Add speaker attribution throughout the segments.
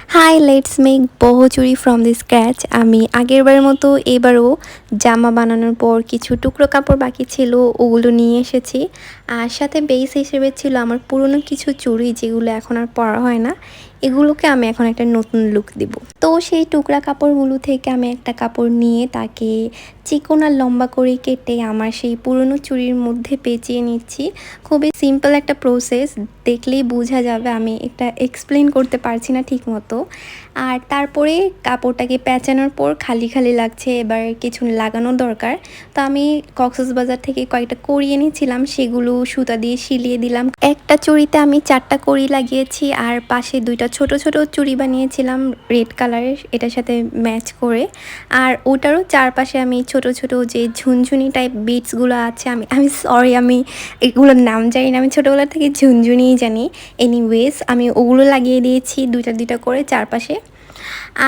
Speaker 1: High let's make বহু চুড়ি from the scratch. আমি আগেরবারের মতো এবারও জামা বানানোর পর কিছু টুকরো কাপড় বাকি ছিল, ওগুলো নিয়ে এসেছি। আর সাথে বেস হিসেবে ছিল আমার পুরনো কিছু চুড়ি, যেগুলো এখন আর পরা হয় না। এগুলোকে আমি এখন একটা নতুন লুক দিব। তো সেই টুকরা কাপড়গুলো থেকে আমি একটা কাপড় নিয়ে তাকে চিকন আর লম্বা করে কেটে আমার সেই পুরনো চুড়ির মধ্যে পেঁচিয়ে নিচ্ছি। খুবই সিম্পল একটা প্রসেস, দেখলেই বোঝা যাবে, আমি এটা এক্সপ্লেন করতে পারছি না ঠিক মতো। আর তারপরে কাপড়টাকে পেঁচানোর পর খালি খালি লাগছে, এবার কিছু লাগানো দরকার। তো আমি কক্সবাজার থেকে কয়েকটা কড়ি এনেছিলাম, সেগুলো সুতা দিয়ে সিলিয়ে দিলাম। একটা চুড়িতে আমি 4টা কড়ি লাগিয়েছি, আর পাশে 2টা ছোট ছোট চুড়ি বানিয়েছিলাম রেড কালারের, এটার সাথে ম্যাচ করে। আর ওটারও চারপাশে আমি ছোট ছোট যে ঝুনঝুনি টাইপ বিটসগুলো আছে, আমি আমি সরি, আমি এগুলোর নাম জানি না, আমি ছোটোবেলা থেকে ঝুনঝুনিই জানি। এনিওয়েজ আমি ওগুলো লাগিয়ে দিয়েছি 2টা 2টা করে চারপাশে।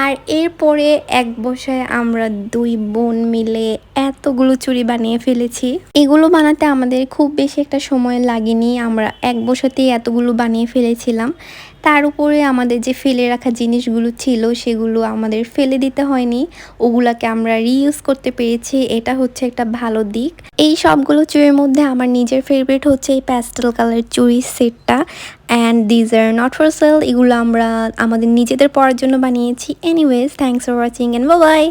Speaker 1: আর এরপরে এক বসায় আমরা 2 বোন মিলে এতগুলো চুড়ি বানিয়ে ফেলেছি। এগুলো বানাতে আমাদের খুব বেশি একটা সময় লাগেনি, আমরা এক বসাতেই এতগুলো বানিয়ে ফেলেছিলাম। তার উপরে আমাদের যে ফেলে রাখা জিনিসগুলো ছিল, সেগুলো আমাদের ফেলে দিতে হয়নি, ওগুলাকে আমরা রিইউজ করতে পেরেছি। এটা হচ্ছে একটা ভালো দিক। এই সবগুলো চুড়ির মধ্যে আমার নিজের ফেভারিট হচ্ছে এই প্যাস্টেল কালার চুড়ির সেটটা। And these are not for sale, এগুলো আমরা আমাদের নিজেদের পরার জন্য বানিয়েছি। Anyways, thanks for watching and bye bye.